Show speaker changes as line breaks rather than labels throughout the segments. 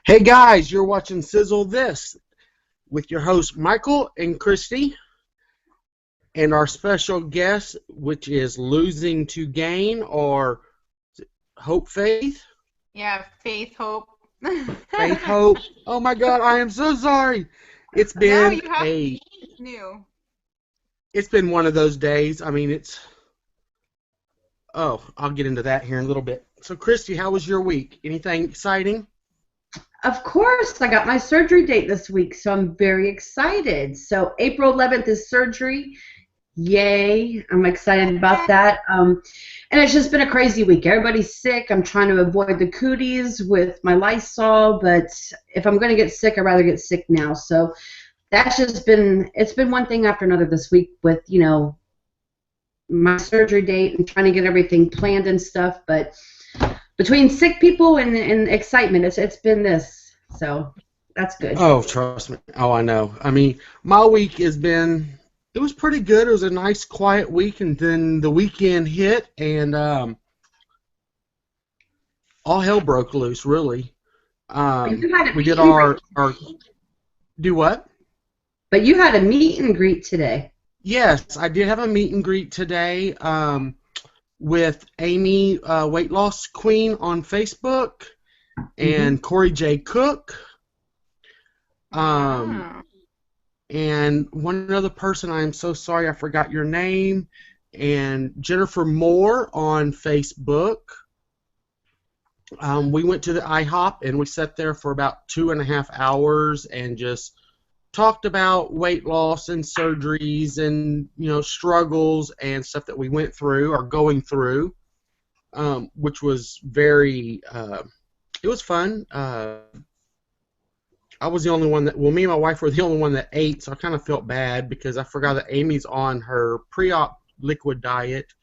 Hey guys, you're watching Sizzle This with your host Michael and Christy and our special guest, which is Losing to Gain or Hope Faith?
Yeah, faith, hope.
Faith Hope. Oh my God, I am so sorry. It's
No,
been
you have
a
new.
it's been one of those days. I mean, I'll get into that here in a little bit. So Christy, how was your week? Anything exciting?
Of course, I got my surgery date this week, so I'm very excited. So April 11th is surgery. Yay. I'm excited about that. And it's just been a crazy week. Everybody's sick. I'm trying to avoid the cooties with my Lysol, but if I'm going to get sick, I'd rather get sick now. So it's been one thing after another this week with, my surgery date and trying to get everything planned and stuff. But between sick people and excitement, it's been this. So that's good.
Oh, trust me. Oh, I know. I mean, my week it was pretty good. It was a nice, quiet week, and then the weekend hit, and all hell broke loose, really.
You had a
We
meet
did
and greet.
do what?
But you had a meet and greet today.
Yes, I did have a meet and greet today with Amy, Weight Loss Queen on Facebook, and Corey J. Cook.
Wow.
And one other person, I am so sorry I forgot your name, and Jennifer Moore on Facebook. We went to the IHOP and we sat there for about 2.5 hours and just talked about weight loss and surgeries and struggles and stuff that we went through or going through, which was very it was fun. I was the only one me and my wife were the only one that ate, so I kind of felt bad because I forgot that Amy's on her pre-op liquid diet.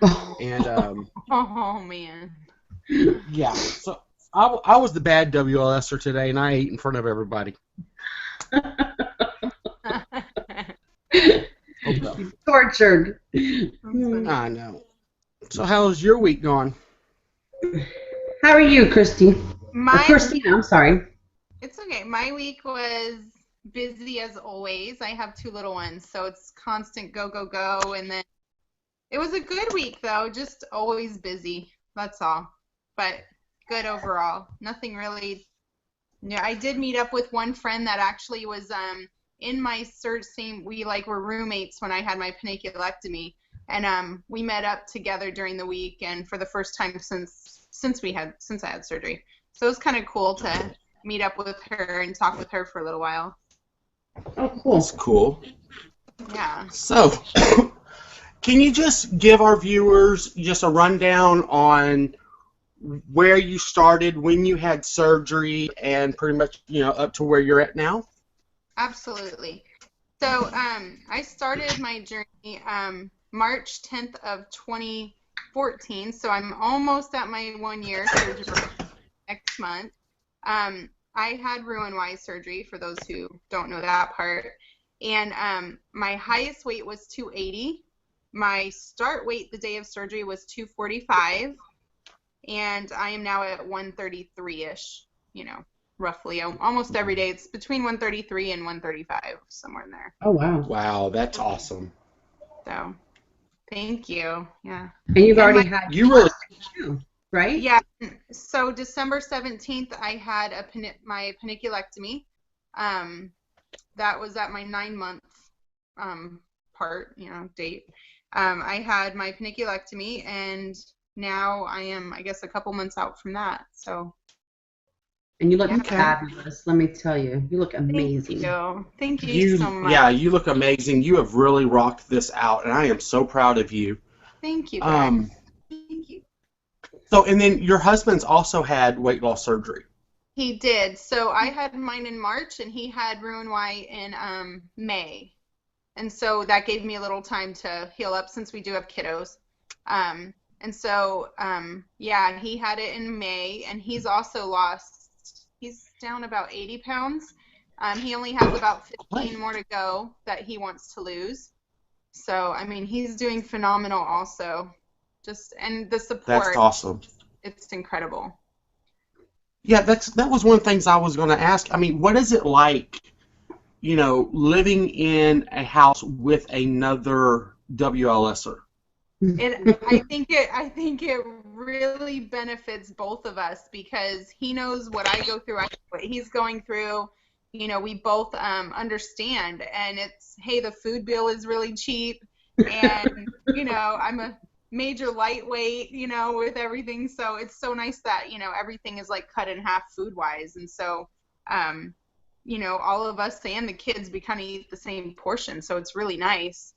And
Oh, man.
yeah, so I was the bad WLSer today, and I ate in front of everybody.
Tortured.
I know. So how's your week going?
How are you, Christy?
My
Christina, I'm sorry.
It's okay. My week was busy as always. I have two little ones, so it's constant go, go, go. And then it was a good week, though. Just always busy. That's all. But good overall. Nothing really. Yeah, I did meet up with one friend that actually was in my we were roommates when I had my paniculectomy, and we met up together during the week and for the first time since I had surgery. So it was kind of cool to meet up with her and talk with her for a little while.
Oh, cool.
That's cool.
Yeah.
So, can you just give our viewers just a rundown on where you started, when you had surgery, and pretty much, up to where you're at now?
Absolutely. So I started my journey March 10th of 2014, so I'm almost at my 1-year surgery next month. I had Roux-en-Y surgery, for those who don't know that part, and my highest weight was 280. My start weight the day of surgery was 245, and I am now at 133-ish, roughly. Almost every day. It's between 133 and 135, somewhere in there.
Oh, wow.
Wow, that's awesome.
So, thank you. Yeah.
And you've already had too, right?
Yeah. So December 17th, I had my paniculectomy. That was at my 9-month date. I had my paniculectomy, and now I am, I guess, a couple months out from that. So.
And you look fabulous, let me tell you. You look amazing.
Thank you so much.
Yeah, you look amazing. You have really rocked this out, and I am so proud of you.
Thank you, guys. Thank you.
So, and then your husband's also had weight loss surgery.
He did. So I had mine in March, and he had Roux-en-Y in May. And so that gave me a little time to heal up since we do have kiddos. And so, yeah, he had it in May, and he's also he's down about 80 pounds. He only has about 15 more to go that he wants to lose. So, I mean, he's doing phenomenal also. And the support.
That's awesome.
It's incredible.
Yeah, that was one of the things I was going to ask. I mean, what is it like, living in a house with another WLSer?
I think it really benefits both of us because he knows what I go through, I know what he's going through. We both understand, and it's, hey, the food bill is really cheap, and I'm a major lightweight, with everything, so it's so nice that everything is like cut in half food wise, and so all of us and the kids, we kind of eat the same portion, so it's really nice.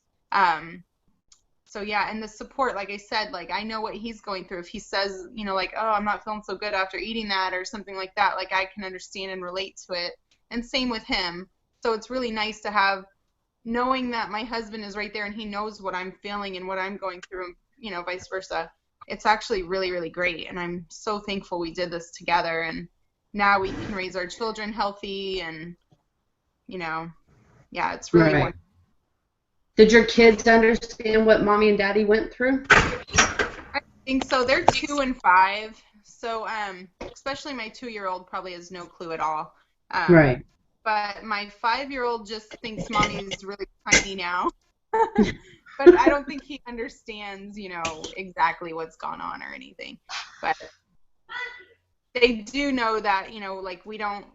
So yeah, and the support, like I said, like I know what he's going through. If he says, like, oh, I'm not feeling so good after eating that or something like that, like I can understand and relate to it. And same with him. So it's really nice to have, knowing that my husband is right there and he knows what I'm feeling and what I'm going through, and vice versa. It's actually really, really great. And I'm so thankful we did this together. And now we can raise our children healthy, and, yeah, it's really
Right.
wonderful.
Did your kids understand what mommy and daddy went through?
I think so. They're 2 and 5. So, especially my 2-year-old probably has no clue at all.
Right.
But my 5-year-old just thinks mommy's really tiny now. But I don't think he understands, exactly what's gone on or anything. But they do know that, like we don't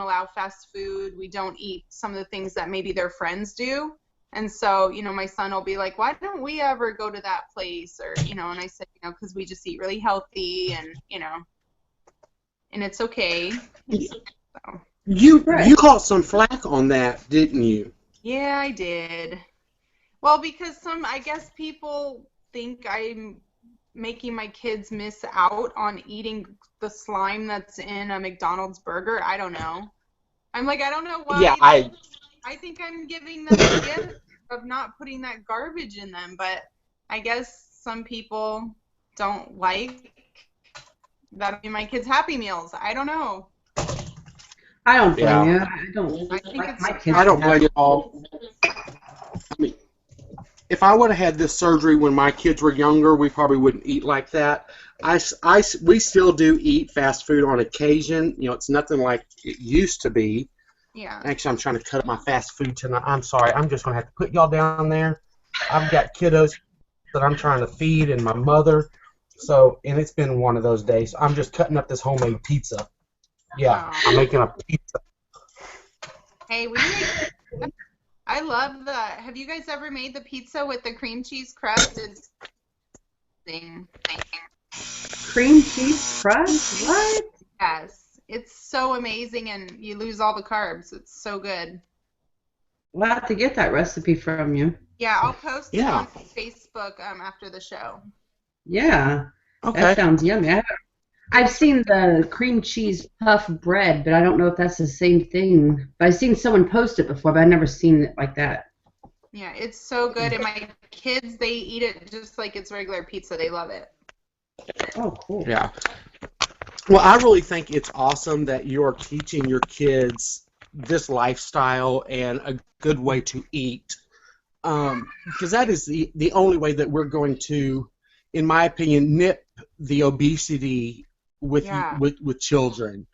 allow fast food. We don't eat some of the things that maybe their friends do. And so, my son will be like, why don't we ever go to that place? Or, and I said, because we just eat really healthy, and, and it's okay. So,
You caught some flack on that, didn't you?
yeah, I did. Well, because I guess people think I'm making my kids miss out on eating the slime that's in a McDonald's burger. I don't know. I'm like, I don't know
Yeah,
why. I think I'm giving them a gift of not putting that garbage in them, but I guess some people don't like that in my kids' Happy Meals. I don't know.
I don't blame
yeah.
you. I don't
I think
like
it's
my kids
I
to
don't
have.
blame you at all. I mean, if I would have had this surgery when my kids were younger, we probably wouldn't eat like that. We still do eat fast food on occasion. It's nothing like it used to be.
Yeah.
Actually, I'm trying to cut up my fast food tonight. I'm sorry. I'm just going to have to put y'all down there. I've got kiddos that I'm trying to feed and my mother. So, and it's been one of those days. I'm just cutting up this homemade pizza. Yeah,
Oh.
I'm making a pizza.
Hey, I love that. Have you guys ever made the pizza with the cream cheese crust? It's amazing.
Cream cheese crust? What?
Yes, it's so amazing, and you lose all the carbs. It's so good.
We'll have to get that recipe from you.
Yeah, I'll post it
Yeah.
on Facebook after the show.
Yeah, that
Okay.
sounds yummy. I've seen the cream cheese puff bread, but I don't know if that's the same thing. But I've seen someone post it before, but I've never seen it like that.
Yeah, it's so good, and my kids, they eat it just like it's regular pizza. They love it.
Oh, cool.
Yeah. Well, I really think it's awesome that you're teaching your kids this lifestyle and a good way to eat, because that is the only way that we're going to, in my opinion, nip the obesity with
Yeah.
with children,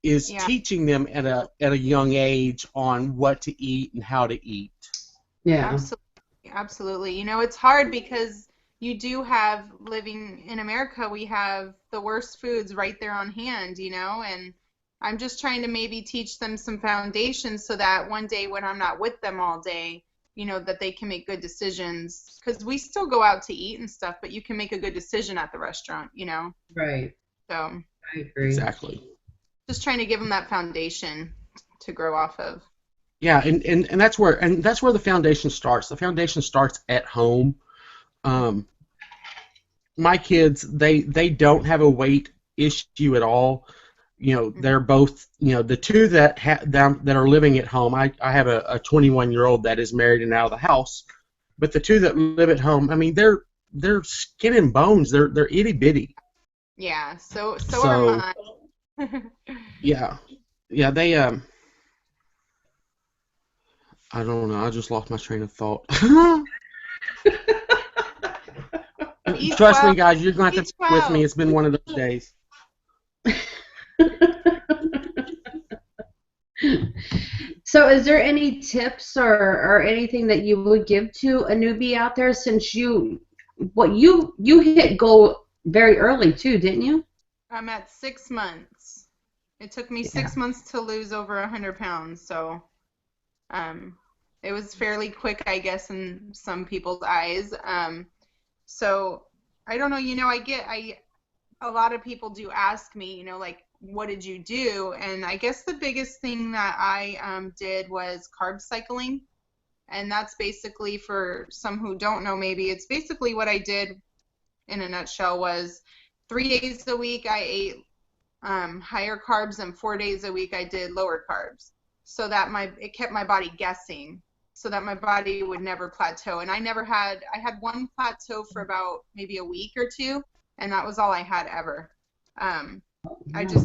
is
Yeah.
teaching them at a young age on what to eat and how to eat.
Yeah.
Absolutely, absolutely. It's hard because you do have, living in America, we have the worst foods right there on hand, and I'm just trying to maybe teach them some foundations so that one day when I'm not with them all day, that they can make good decisions. Because we still go out to eat and stuff, but you can make a good decision at the restaurant,
Right.
So
I agree.
Exactly.
just trying to give them that foundation to grow off of.
Yeah, and that's where the foundation starts. The foundation starts at home. My kids, they don't have a weight issue at all. They're both, the two that that are living at home. I have a 21-year-old that is married and out of the house, but the two that live at home, I mean, they're skin and bones. They're itty bitty.
Yeah, so are mine.
Yeah, they I don't know. I just lost my train of thought.
Eat
Trust me,
well,
guys, you're going to have to
eat
stick with me.
well.
It's been one of those days.
So is there any tips or anything that you would give to a newbie out there, since you hit goal very early too, didn't you?
I'm at 6 months. It took me
Yeah.
6 months to lose over 100 pounds, so um, it was fairly quick, I guess, in some people's eyes. So I don't know, a lot of people do ask me, like, what did you do? And I guess the biggest thing that I did was carb cycling. And that's basically, for some who don't know, maybe it's basically what I did in a nutshell was 3 days a week I ate higher carbs, and 4 days a week I did lower carbs, so that it kept my body guessing, so that my body would never plateau. And I had one plateau for about maybe a week or two, and that was all I had ever. Um,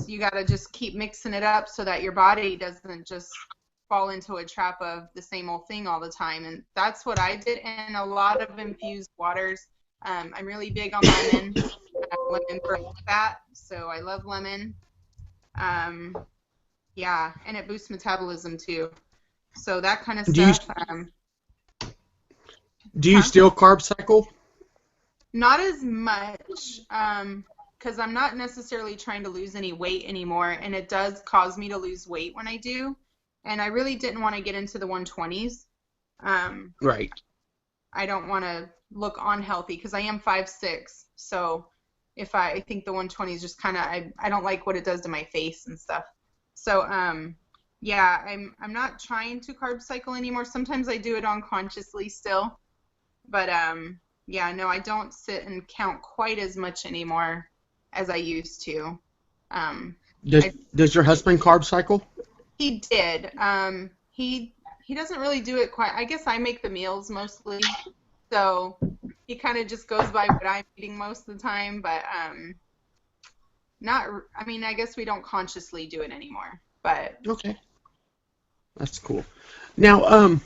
you gotta just keep mixing it up so that your body doesn't just fall into a trap of the same old thing all the time. And that's what I did. And a lot of infused waters. I'm really big on lemon. Lemon burns fat, so I love lemon. Um, yeah, and it boosts metabolism too. So that kind of
Do you
stuff.
do you
Huh?
still carb cycle?
Not as much, because I'm not necessarily trying to lose any weight anymore, and it does cause me to lose weight when I do. And I really didn't want to get into the 120s.
Right.
I don't want to look unhealthy because I am 5'6". So if I think the 120s just kind of, I don't like what it does to my face and stuff. So yeah, I'm not trying to carb cycle anymore. Sometimes I do it unconsciously still, but yeah, no, I don't sit and count quite as much anymore as I used to.
Does your husband carb cycle?
He did. He doesn't really do it quite. I guess I make the meals mostly, so he kind of just goes by what I'm eating most of the time. But not. I mean, I guess we don't consciously do it anymore. But
Okay, that's cool. Now,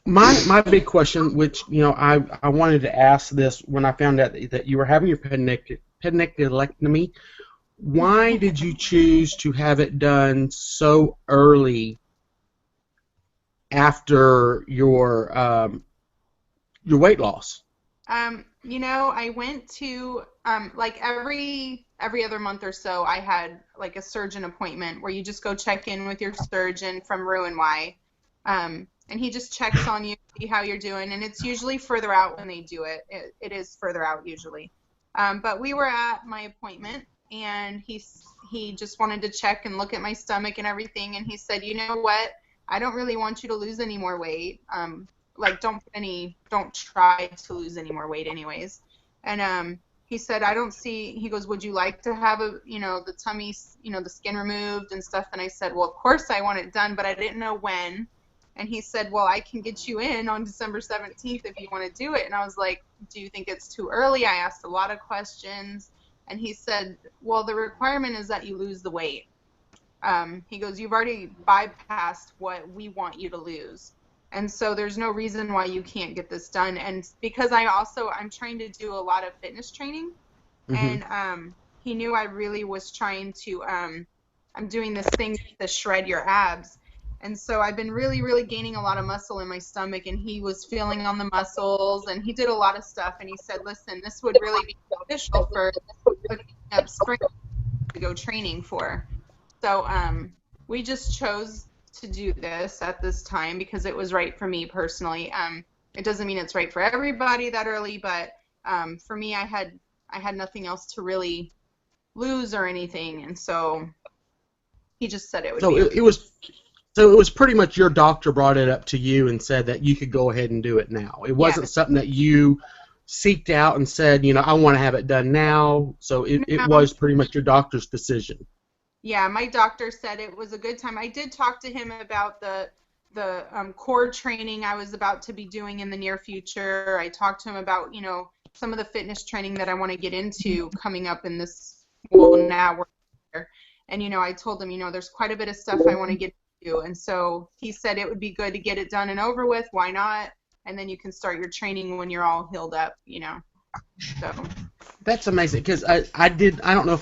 my big question, which I wanted to ask this when I found out that you were having your pediclectomy. Why did you choose to have it done so early after your weight loss?
I went to like every other month or so, I had like a surgeon appointment where you just go check in with your surgeon from Roux Y. And he just checks on you, see how you're doing, and it's usually further out when they do it. It is further out usually. But we were at my appointment, and he just wanted to check and look at my stomach and everything, and he said, you know what? I don't really want you to lose any more weight. Like, don't try to lose any more weight anyways. And he said, he goes, would you like to have the tummy, the skin removed and stuff? And I said, well, of course I want it done, but I didn't know when. And he said, well, I can get you in on December 17th if you want to do it. And I was like, do you think it's too early? I asked a lot of questions. And he said, well, the requirement is that you lose the weight. He goes, you've already bypassed what we want you to lose. And so there's no reason why you can't get this done. And because I'm trying to do a lot of fitness training.
Mm-hmm.
And he knew I really was trying to, I'm doing this thing to shred your abs. And so I've been really, really gaining a lot of muscle in my stomach, and he was feeling on the muscles, and he did a lot of stuff. And he said, listen, this would really be beneficial for looking up spring to go training for. So we just chose to do this at this time because it was right for me personally. It doesn't mean it's right for everybody that early, but for me, I had nothing else to really lose or anything, and so he just said it would be.
So it was pretty much your doctor brought it up to you and said that you could go ahead and do it now. It wasn't something that you seeked out and said, I want to have it done now. So it was pretty much your doctor's decision.
Yeah, my doctor said it was a good time. I did talk to him about the core training I was about to be doing in the near future. I talked to him about, some of the fitness training that I want to get into coming up in this, now we're here. And, I told him, there's quite a bit of stuff I want to get into. And so he said it would be good to get it done and over with. Why not? And then you can start your training when you're all healed up, So.
That's amazing because I don't know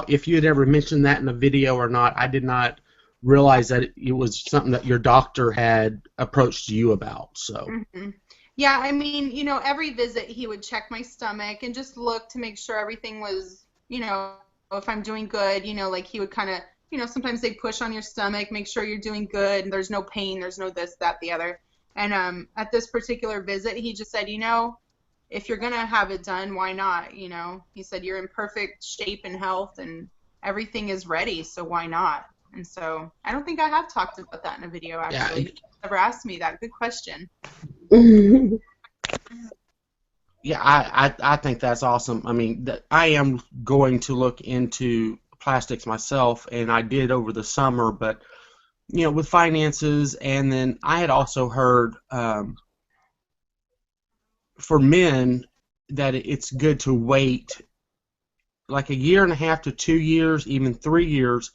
if you had ever mentioned that in a video or not. I did not realize that it was something that your doctor had approached you about. So
Hmm. Yeah, I mean, every visit he would check my stomach and just look to make sure everything was, if I'm doing good, like he would kind of, sometimes they push on your stomach, make sure you're doing good, and there's no pain, there's no this, that, the other. And at this particular visit, he just said, if you're gonna have it done, why not? He said you're in perfect shape and health, and everything is ready, so why not? And so I don't think I have talked about that in a video
yeah,
actually. Never asked me that. Good question.
yeah, I think that's awesome. I mean, I am going to look into plastics myself, and I did over the summer, but with finances, and then I had also heard for men that it's good to wait like a year and a half to 2 years, even 3 years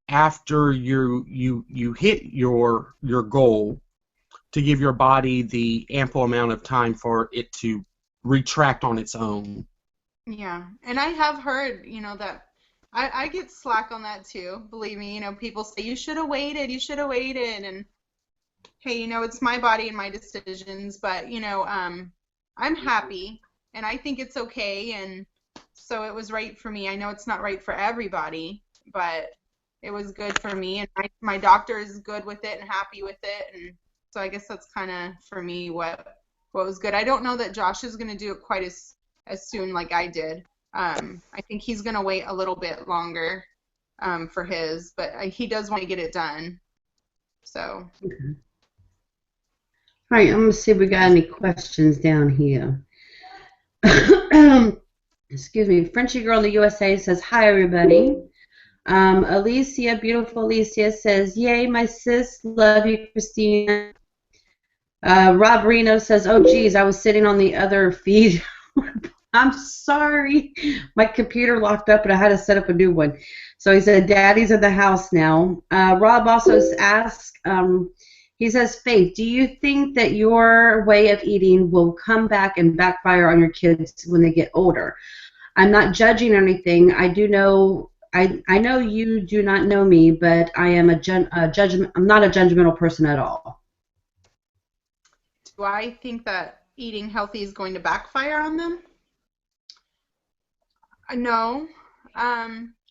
after you hit your goal to give your body the ample amount of time for it to retract on its own.
Yeah, and I have heard, that I get slack on that too. Believe me, people say you should have waited, and hey, it's my body and my decisions, but I'm happy, and I think it's okay, and so it was right for me. I know it's not right for everybody, but it was good for me, and my doctor is good with it and happy with it, and so I guess that's kind of for me what was good. I don't know that Josh is going to do it quite as soon like I did. I think he's going to wait a little bit longer for his, but he does want to get it done. So.
Okay. All right, I'm going to see if we got any questions down here. Excuse me. Frenchy Girl in the USA says, hi, everybody. Alicia, beautiful Alicia, says, yay, my sis. Love you, Christina. Rob Reno says, oh, geez, I was sitting on the other feed. I'm sorry. My computer locked up and I had to set up a new one. So he said, Daddy's in the house now. Rob also asks, he says, Faith, do you think that your way of eating will come back and backfire on your kids when they get older? I'm not judging anything. I do know. I know you do not know me, but I am I'm not a judgmental person at all.
Do I think that eating healthy is going to backfire on them? No.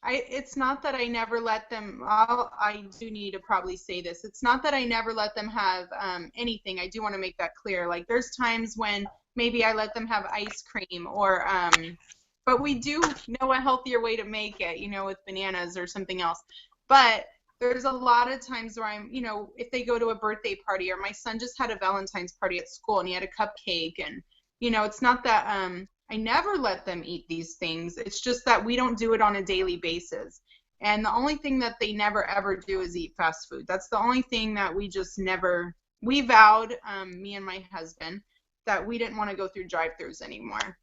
It's not that I never let them. I do need to probably say this. It's not that I never let them have anything. I do want to make that clear. Like there's times when maybe I let them have ice cream or but we do know a healthier way to make it, with bananas or something else. But there's a lot of times where I'm, if they go to a birthday party or my son just had a Valentine's party at school and he had a cupcake and, it's not that I never let them eat these things. It's just that we don't do it on a daily basis. And the only thing that they never ever do is eat fast food. That's the only thing that we just never, we vowed, me and my husband, that we didn't want to go through drive-thrus anymore.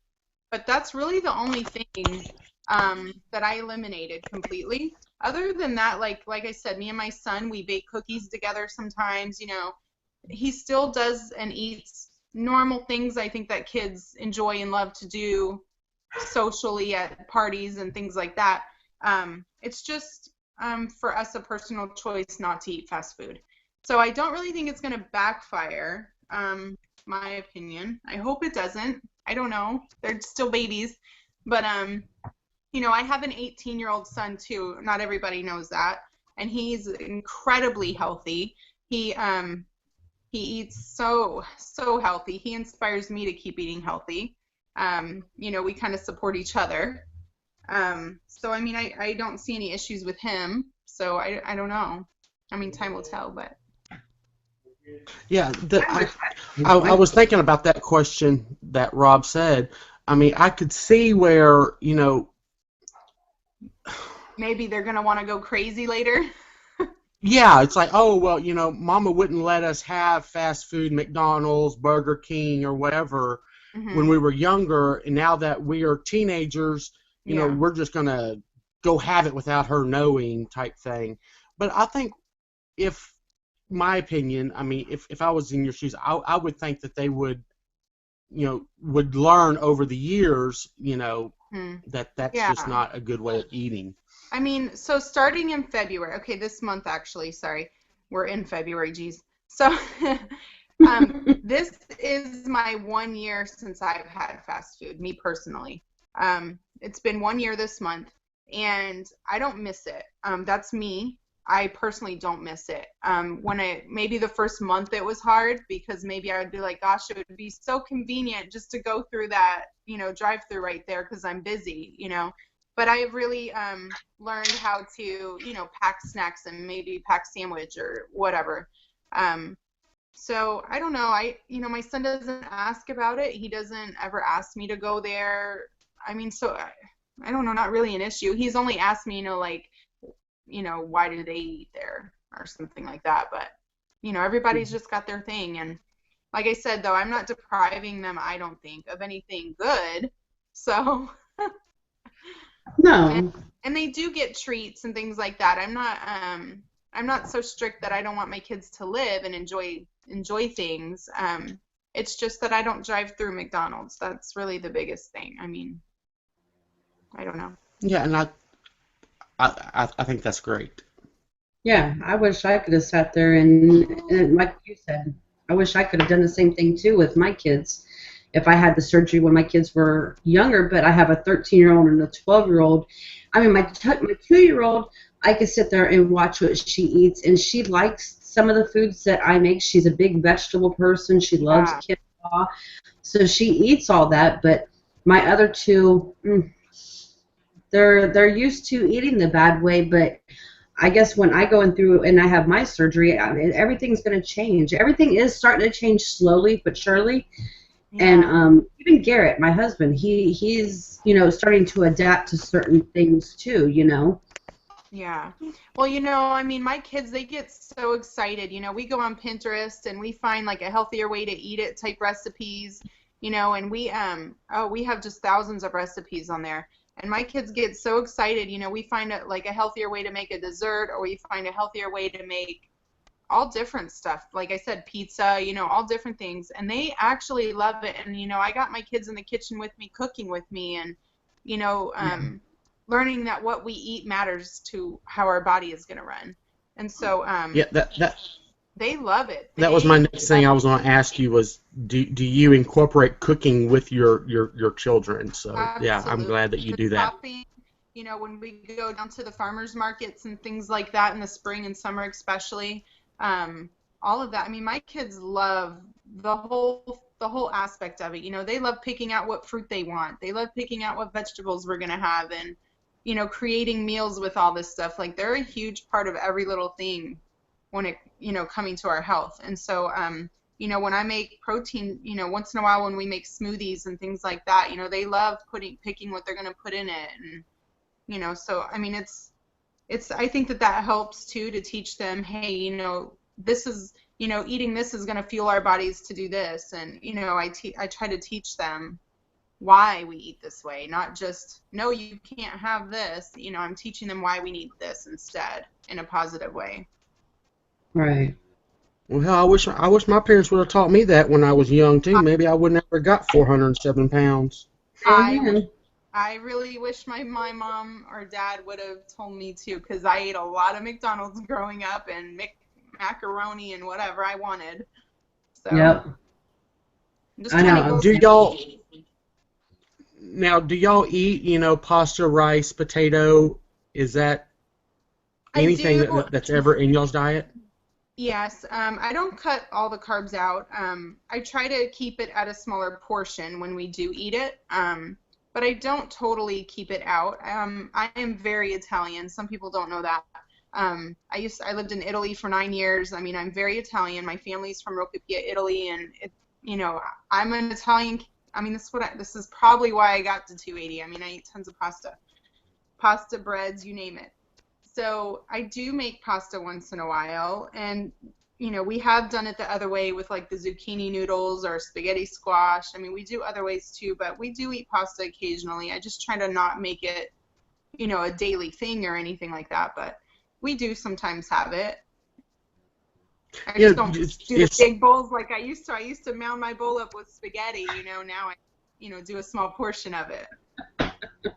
But that's really the only thing that I eliminated completely. Other than that, like I said, me and my son, we bake cookies together sometimes. He still does and eats normal things I think that kids enjoy and love to do socially at parties and things like that. It's just for us a personal choice not to eat fast food. So I don't really think it's going to backfire, my opinion. I hope it doesn't. I don't know. They're still babies. But, I have an 18-year-old son, too. Not everybody knows that. And he's incredibly healthy. He eats so healthy. He inspires me to keep eating healthy. We kind of support each other. So, I mean, I don't see any issues with him. So I don't know. I mean, time will tell, but.
Yeah, I was thinking about that question that Rob said. I mean, I could see where,
maybe they're going to want to go crazy later.
Yeah, it's like, oh, well, Mama wouldn't let us have fast food, McDonald's, Burger King, or whatever when we were younger. And now that we are teenagers, we're just going to go have it without her knowing type thing. But I think my opinion, I mean, if I was in your shoes, I would think that they would learn over the years, That's
Yeah.
just not a good way of eating.
I mean, so starting in February, okay, this month actually, sorry, we're in February, geez. So this is my 1 year since I've had fast food, me personally. It's been 1 year this month, and I don't miss it. That's me. I personally don't miss it. Maybe the first month it was hard because maybe I would be like, gosh, it would be so convenient just to go through that, drive-through right there because I'm busy, But I have really learned how to, pack snacks and maybe pack sandwich or whatever. So I don't know. My son doesn't ask about it. He doesn't ever ask me to go there. I mean, so I don't know, not really an issue. He's only asked me, why do they eat there or something like that. But, everybody's just got their thing. And like I said, though, I'm not depriving them, I don't think, of anything good. So.
No.
And they do get treats and things like that. I'm not so strict that I don't want my kids to live and enjoy things. It's just that I don't drive through McDonald's. That's really the biggest thing. I mean, I don't know.
Yeah, and I think that's great.
Yeah, I wish I could have sat there and like you said, I wish I could have done the same thing too with my kids if I had the surgery when my kids were younger, but I have a 13-year-old and a 12-year-old. I mean, my 2-year-old, I could sit there and watch what she eats, and she likes some of the foods that I make. She's a big vegetable person. She loves quinoa, so she eats all that, but my other two, they're used to eating the bad way, but I guess when I go in through and I have my surgery, everything's going to change. Everything is starting to change slowly but surely. Yeah. And even Garrett, my husband, he's starting to adapt to certain things too.
Yeah. Well, I mean, my kids, they get so excited. We go on Pinterest and we find like a healthier way to eat it type recipes. And we have just thousands of recipes on there. And my kids get so excited. We find like a healthier way to make a dessert, or we find a healthier way to make all different stuff. Like I said, pizza, all different things. And they actually love it. And, I got my kids in the kitchen with me, cooking with me, and, learning that what we eat matters to how our body is going to run. And so
Yeah,
they love it.
That was my next thing I was going to ask you was, do you incorporate cooking with your children? So, yeah, I'm glad that you do that.
Shopping, when we go down to the farmers markets and things like that in the spring and summer especially, all of that. I mean, my kids love the whole aspect of it. They love picking out what fruit they want. They love picking out what vegetables we're going to have and, creating meals with all this stuff. Like, they're a huge part of every little thing when it, coming to our health. And so, when I make protein, once in a while when we make smoothies and things like that, they love picking what they're going to put in it. And, so, I mean, I think that helps too, to teach them, hey, this is, eating this is going to fuel our bodies to do this. And, I try to teach them why we eat this way, not just, no, you can't have this. I'm teaching them why we need this instead in a positive way.
Right.
Well, I wish my parents would have taught me that when I was young too. Maybe I would never got 407 pounds.
I really wish my mom or dad would have told me too, because I ate a lot of McDonald's growing up and macaroni and whatever I wanted. So,
yep.
I know.
Do y'all eat, pasta, rice, potato? Is that anything that's ever in y'all's diet?
Yes. I don't cut all the carbs out. I try to keep it at a smaller portion when we do eat it. But I don't totally keep it out. I am very Italian. Some people don't know that. I lived in Italy for 9 years. I mean, I'm very Italian. My family's from Rocapia, Italy, and I'm an Italian. I mean, this is probably why I got to 280. I mean, I eat tons of pasta breads, you name it. So I do make pasta once in a while, and we have done it the other way with like the zucchini noodles or spaghetti squash. I mean, we do other ways too, but we do eat pasta occasionally. I just try to not make it, a daily thing or anything like that, but we do sometimes have it. I just don't do the big bowls like I used to. I used to mound my bowl up with spaghetti, now I, do a small portion of it.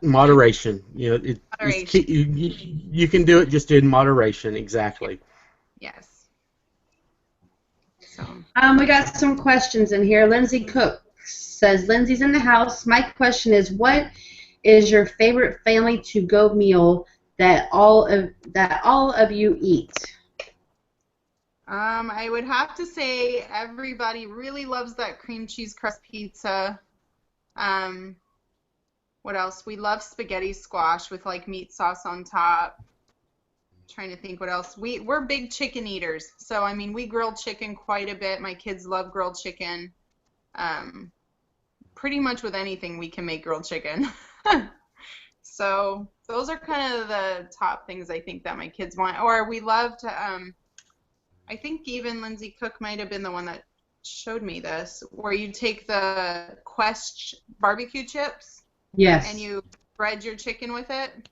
Moderation.
Moderation.
You can do it just in moderation. Exactly.
Yes. So.
We got some questions in here. Lindsay Cook says, Lindsay's in the house. My question is, what is your favorite family to-go meal that all of you eat?
I would have to say everybody really loves that cream cheese crust pizza. What else? We love spaghetti squash with like meat sauce on top. Trying to think what else. We're big chicken eaters. So I mean, we grill chicken quite a bit. My kids love grilled chicken. Pretty much with anything we can make grilled chicken. So those are kind of the top things I think that my kids want. Or we love to I think even Lindsay Cook might have been the one that showed me this, where you take the Quest barbecue chips
Yes.
and you bread your chicken with it.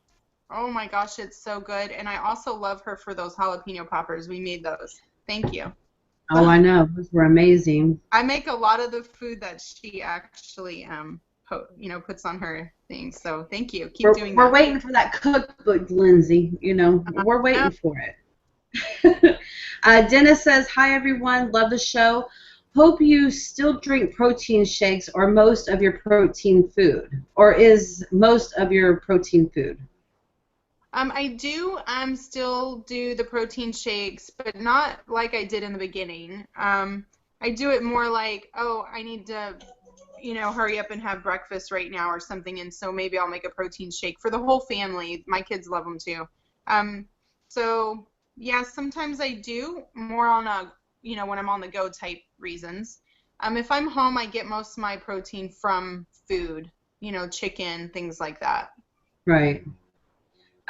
Oh my gosh, it's so good. And I also love her for those jalapeno poppers. We made those. Thank you.
Oh, I know. Those were amazing.
I make a lot of the food that she actually puts on her thing. So thank you. Keep doing that.
We're waiting for that cookbook, Lindsay. We're waiting for it. Dennis says, hi, everyone. Love the show. Hope you still drink protein shakes or most of your protein food. Or is most of your protein food?
I do still do the protein shakes, but not like I did in the beginning. I do it more like, oh, I need to, hurry up and have breakfast right now or something, and so maybe I'll make a protein shake for the whole family. My kids love them too. So yeah, sometimes I do more on a, when I'm on the go type reasons. If I'm home, I get most of my protein from food, chicken, things like that.
Right.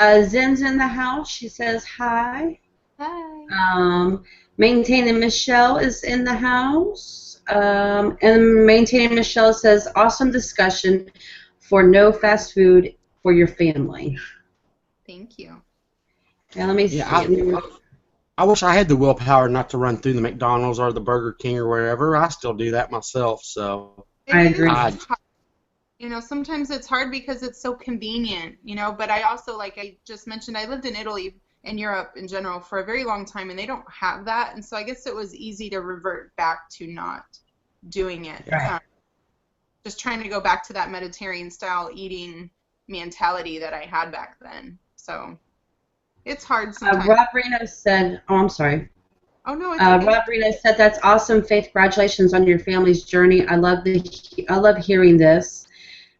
Zen's in the house. She says hi.
Hi.
Maintaining Michelle is in the house. And Maintaining Michelle says, awesome discussion for no fast food for your family.
Thank you.
Yeah, let me see.
I wish I had the willpower not to run through the McDonald's or the Burger King or wherever. I still do that myself. So
I agree.
Sometimes it's hard because it's so convenient, but I also, like I just mentioned, I lived in Italy and Europe in general for a very long time, and they don't have that. And so I guess it was easy to revert back to not doing it.
Right.
Just trying to go back to that Mediterranean style eating mentality that I had back then. So it's hard sometimes.
Rob Reno said, oh, I'm sorry.
Oh, no, it's okay.
Rob Reno said, that's awesome, Faith. Congratulations on your family's journey. I love hearing this.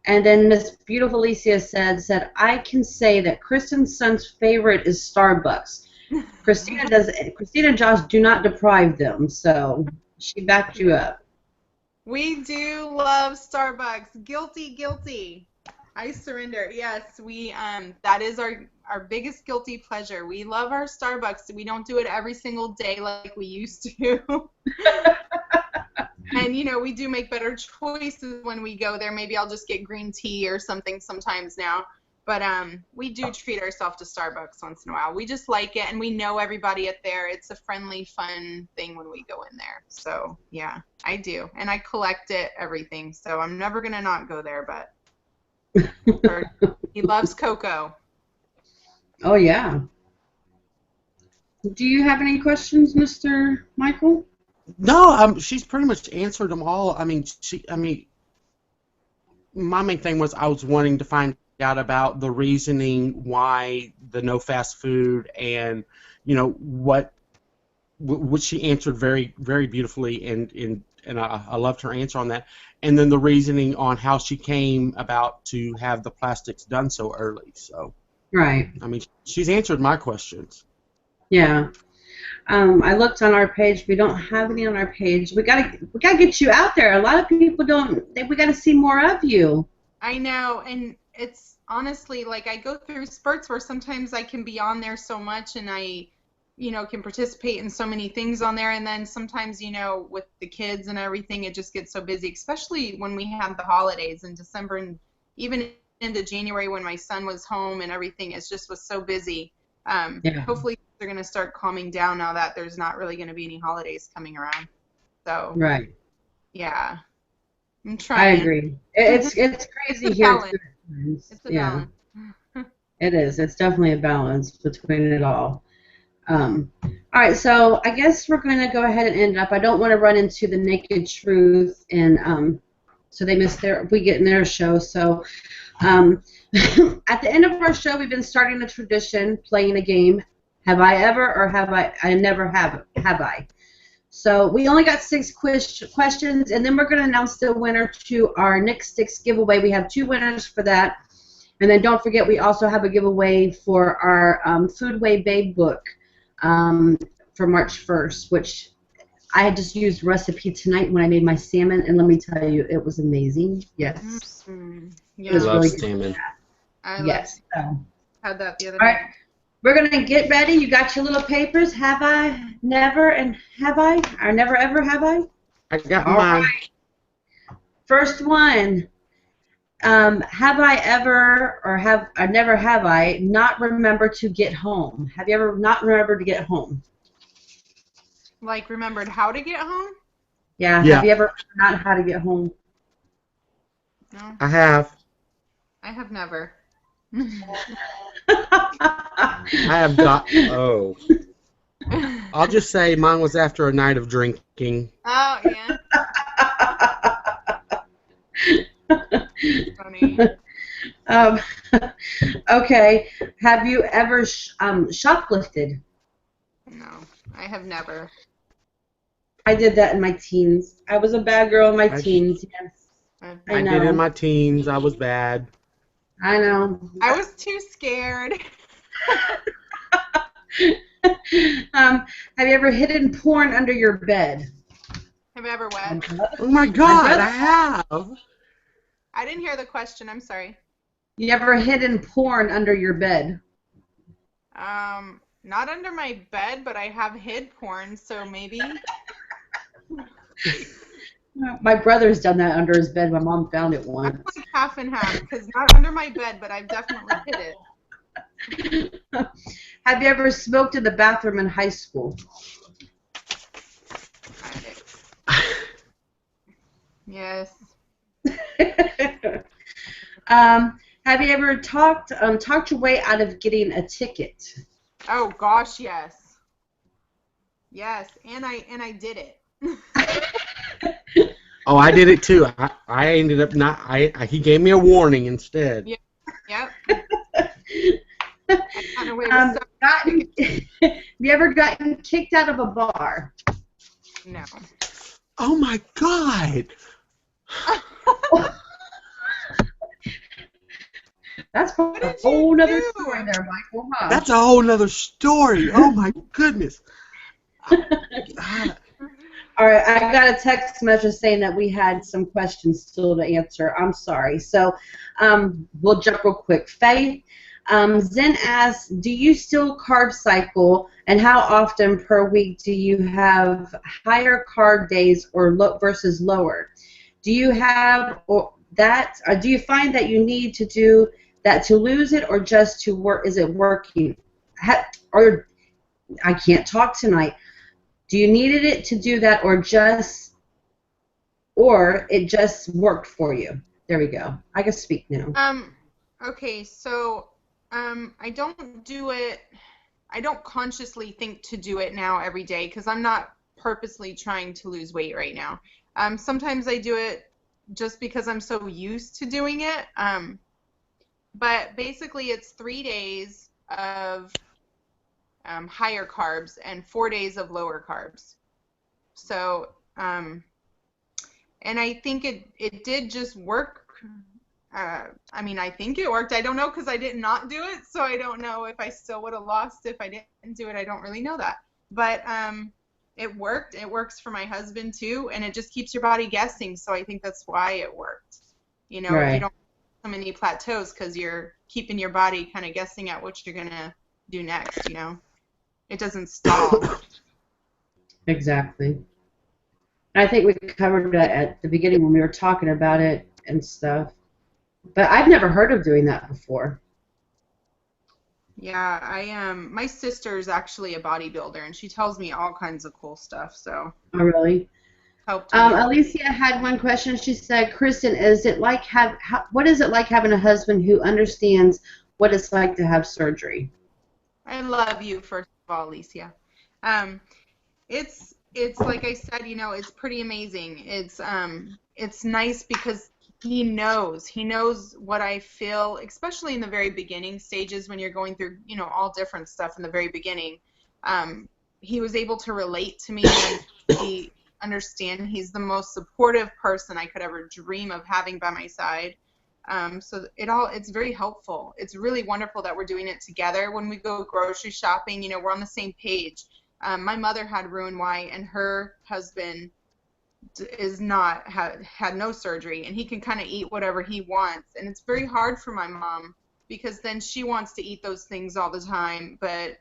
And then Miss Beautiful Alicia said, I can say that Kristen's son's favorite is Starbucks. Christina and Josh do not deprive them, so she backed you up.
We do love Starbucks. Guilty. I surrender. Yes, we that is our biggest guilty pleasure. We love our Starbucks. We don't do it every single day like we used to. And we do make better choices when we go there. Maybe I'll just get green tea or something sometimes now. But we do treat ourselves to Starbucks once in a while. We just like it, and we know everybody at there. It's a friendly, fun thing when we go in there. So yeah, I do, and I collect everything. So I'm never gonna not go there. But he loves cocoa.
Oh yeah. Do you have any questions, Mr. Michael?
No, she's pretty much answered them all. My main thing was I was wanting to find out about the reasoning why the no fast food, and what she answered very, very beautifully, and I loved her answer on that. And then the reasoning on how she came about to have the plastics done so early. So,
right.
She's answered my questions.
Yeah. I looked on our page. We don't have any on our page. We gotta get you out there. A lot of people don't. We gotta see more of you.
I know, and it's honestly like I go through spurts where sometimes I can be on there so much, and I, can participate in so many things on there, and then sometimes, with the kids and everything, it just gets so busy, especially when we have the holidays in December and even into January when my son was home and everything. It just was so busy.
Yeah.
Hopefully they're going to start calming down now that there's not really going to be any holidays coming around. So
right.
Yeah, I'm trying.
I agree. It's crazy here too.
It's a
Yeah,
balance.
it is. It's definitely a balance between it all. All right, so I guess we're going to go ahead and end up. I don't want to run into the naked truth, and so they miss we get in their show. So um, at the end of our show, we've been starting a tradition, playing a game. Have I ever, or have I never have I? So we only got 6 questions, and then we're going to announce the winner to our Nick Sticks giveaway. We have 2 winners for that. And then don't forget, we also have a giveaway for our Foodway Babe book for March 1st, which I had just used recipe tonight when I made my salmon, and let me tell you, it was amazing. Yes. It was
Love
really good.
salmon.
I
Yes.
had that the other
All
night.
right. We're going to get ready. You got your little papers. Have I, never, and have I? Or never, ever, have I?
I got
All
mine.
right. First one. Have I ever, or never have I, not remembered to get home? Have you ever not remembered to get home?
Like, remembered how to get home?
Yeah.
Yeah.
Have you ever not how to get home?
No,
I have.
I have never.
I have got. Oh. I'll just say mine was after a night of drinking.
Oh, yeah. Funny.
um, okay. Have you ever shoplifted?
No, I have never.
I did that in my teens. I was a bad girl in my
I-
teens. Yes,
I've
I
I
know.
did in my teens. I was bad.
I know.
I was too scared.
Have you ever hidden porn under your bed?
Have you ever what?
Oh my God, I have.
I didn't hear the question. I'm sorry.
You ever hidden porn under your bed?
Not under my bed, but I have hid porn, so maybe.
My brother's done that under his bed. My mom found it
I'm
once.
like half and half, because not under my bed, but I've definitely hid it.
Have you ever smoked in the bathroom in high school?
Yes.
Have you ever talked your way out of getting a ticket?
Oh gosh, yes. Yes, and I did it.
Oh, I did it too. I ended up not. He gave me a warning instead.
Yep. I got away with
Have you ever gotten kicked out of a bar?
No.
Oh my God.
That's a
did
whole
you
nother
do?
story there, Michael. Huh?
That's a whole nother story. Oh my goodness.
All right, I got a text message saying that we had some questions still to answer. I'm sorry. So we'll jump real quick. Faith, Zen asks, do you still carb cycle, and how often per week do you have higher carb days or versus lower? Do you have do you find that you need to do that to lose it, or just to work? Is it working? Or I can't talk tonight. Do you needed it to do that, or it just worked for you? There we go. I can speak now.
Okay, so I don't do it. I don't consciously think to do it now every day because I'm not purposely trying to lose weight right now. Sometimes I do it just because I'm so used to doing it. But basically, it's 3 days of higher carbs and 4 days of lower carbs. So, and I think it did just work. I mean, I think it worked. I don't know because I did not do it, so I don't know if I still would have lost if I didn't do it. I don't really know that. But it worked. It works for my husband too, and it just keeps your body guessing. So I think that's why it worked. You know,
Right.
you don't have so many plateaus because you're keeping your body kind of guessing at what you're gonna do next. You know, it doesn't stall.
Exactly. I think we covered that at the beginning when we were talking about it and stuff. But I've never heard of doing that before.
Yeah, my sister is actually a bodybuilder, and she tells me all kinds of cool stuff. So
Oh, really?
helped me.
Alicia had one question. She said, "Kristen, what is it like having a husband who understands what it's like to have surgery?"
I love you, first of all, Alicia. Um, it's like I said, it's pretty amazing. It's nice because he knows what I feel, especially in the very beginning stages when you're going through, all different stuff in the very beginning. He was able to relate to me and he understand. He's the most supportive person I could ever dream of having by my side. So it's very helpful. It's really wonderful that we're doing it together. When we go grocery shopping, we're on the same page. My mother had Roux-en-Y, and her husband is not had no surgery, and he can kind of eat whatever he wants. And it's very hard for my mom because then she wants to eat those things all the time. But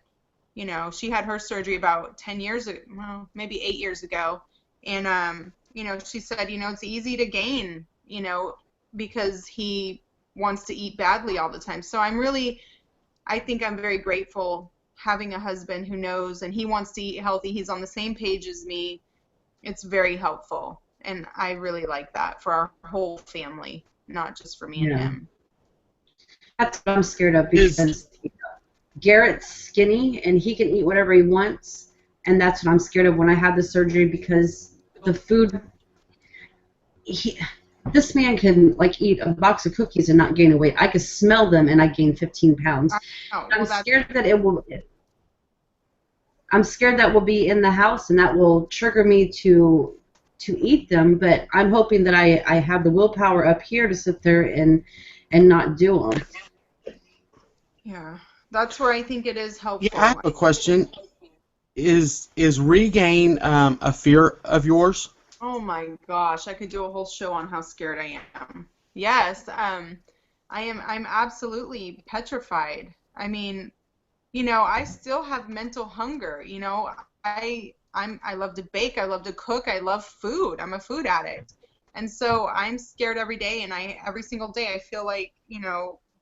she had her surgery about 10 years ago, well, maybe 8 years ago, and she said, it's easy to gain, because he wants to eat badly all the time. So I think I'm very grateful having a husband who knows and he wants to eat healthy. He's on the same page as me. It's very helpful. And I really like that for our whole family, not just for me and him.
That's what I'm scared of because Garrett's skinny and he can eat whatever he wants. And that's what I'm scared of when I have the surgery because the food, this man can eat a box of cookies and not gain a weight. I could smell them and I gain 15 pounds. I'm scared that we'll be in the house and that will trigger me to eat them, but I'm hoping that I have the willpower up here to sit there and not do them.
Yeah, that's where I think it is helpful.
Yeah, I have a question. Is regain a fear of yours?
Oh my gosh, I could do a whole show on how scared I am. Yes, I'm absolutely petrified. I mean, I still have mental hunger. I love to bake, I love to cook, I love food. I'm a food addict. And so I'm scared every day, and every single day I feel like,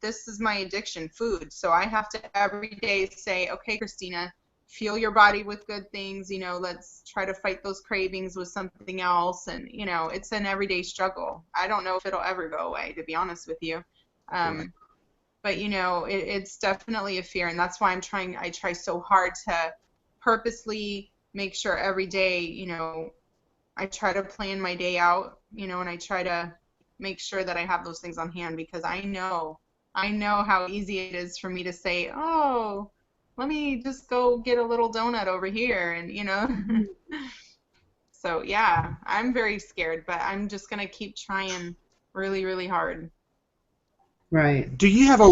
this is my addiction, food. So I have to every day say, okay, Christina, fuel your body with good things, let's try to fight those cravings with something else. And, it's an everyday struggle. I don't know if it'll ever go away, to be honest with you. But, it's definitely a fear. And that's why I try so hard to purposely make sure every day, I try to plan my day out, and I try to make sure that I have those things on hand because I know how easy it is for me to say, oh, let me just go get a little donut over here, and So yeah, I'm very scared, but I'm just gonna keep trying really, really hard.
Right.
Do you have a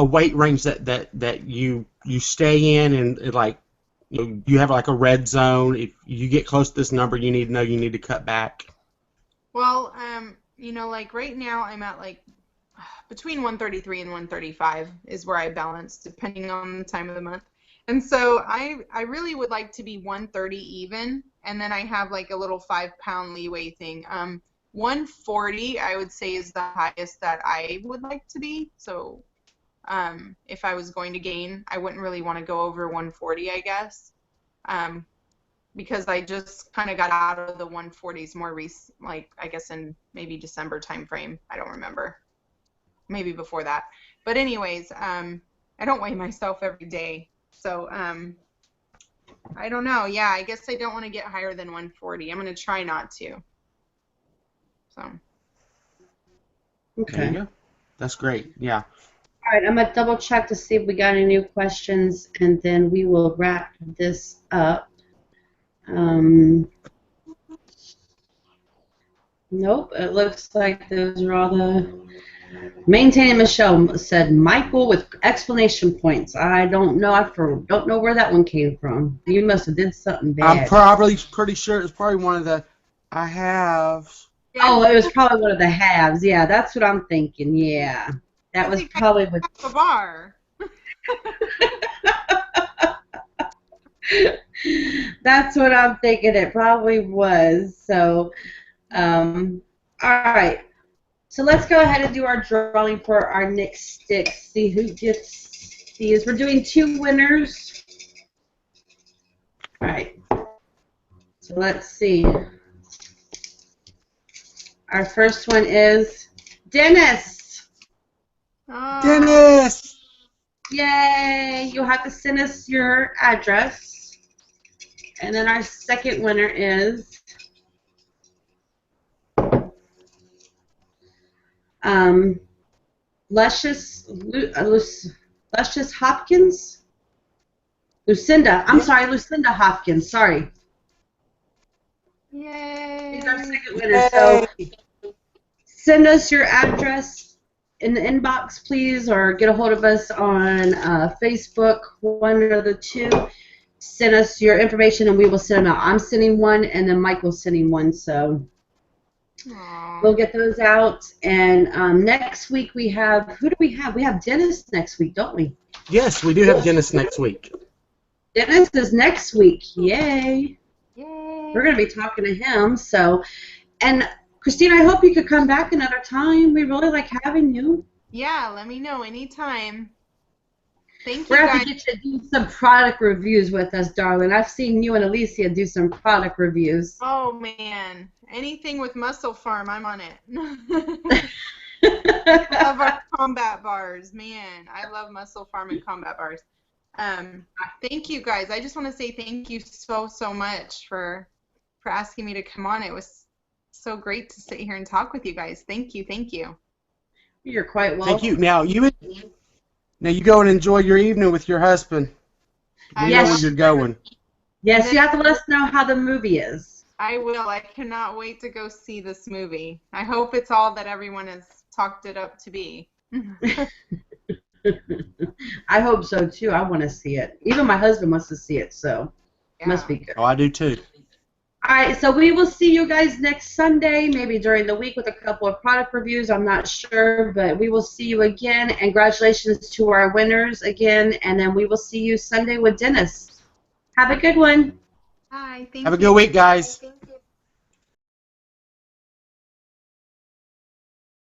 weight range that you stay in, and you have a red zone? If you get close to this number, you need to know you need to cut back.
Well, right now I'm at between 133 and 135 is where I balance, depending on the time of the month. And so I really would like to be 130 even, and then I have a little 5-pound leeway thing. 140 I would say is the highest that I would like to be. So if I was going to gain, I wouldn't really want to go over 140, I guess, because I just kind of got out of the 140s more recent, I guess in maybe December time frame. I don't remember. Maybe before that. But anyways, I don't weigh myself every day. So I don't know. Yeah, I guess I don't want to get higher than 140. I'm going to try not to. So.
Okay.
There you go. That's great. Yeah.
All right, I'm going to double check to see if we got any new questions, and then we will wrap this up. Nope, it looks like those are all the... Maintaining Michelle said Michael with explanation points. I don't know. Don't know where that one came from. You must have did something bad.
I'm probably pretty sure it's probably one of the I have.
Oh, it was probably one of the halves. Yeah, that's what I'm thinking. Yeah, that was probably with
the bar.
That's what I'm thinking. It probably was. So, all right. So let's go ahead and do our drawing for our next stick. See who gets these. We're doing 2 winners. All right. So let's see. Our first one is Dennis.
Oh,
Dennis!
Yay! You'll have to send us your address. And then our second winner is Luscious Hopkins. Lucinda. I'm sorry, Lucinda Hopkins. Sorry.
yay.
She's our second winner. So send us your address in the inbox, please, or get a hold of us on Facebook, one or the two. Send us your information, and we will send them out. I'm sending one, and then Mike will sending one. So
Aw.
we'll get those out. And next week we have, who do we have? We have Dennis next week, don't we?
Yes, we do have Dennis next week.
Dennis is next week. Yay.
Yay.
We're going to be talking to him. So, and Christine, I hope you could come back another time. We really like having you.
Yeah, let me know anytime. Thank
We're
you
going to
guys.
have to get you to do some product reviews with us, darling. I've seen you and Alicia do some product reviews.
Oh man, anything with Muscle Farm, I'm on it. Love our combat bars, man. I love Muscle Farm and combat bars. Thank you guys. I just want to say thank you so much for asking me to come on. It was so great to sit here and talk with you guys. Thank you.
You're quite welcome.
Thank you. Now you go and enjoy your evening with your husband. We know where you're going.
Yes, you have to let us know how the movie is.
I will. I cannot wait to go see this movie. I hope it's all that everyone has talked it up to be.
I hope so too. I want to see it. Even my husband wants to see it, so it must be good.
Oh, I do too.
All right, so we will see you guys next Sunday, maybe during the week with a couple of product reviews. I'm not sure, but we will see you again. And congratulations to our winners again. And then we will see you Sunday with Dennis. Have a good one.
Hi. Thank you.
Have a good week, guys.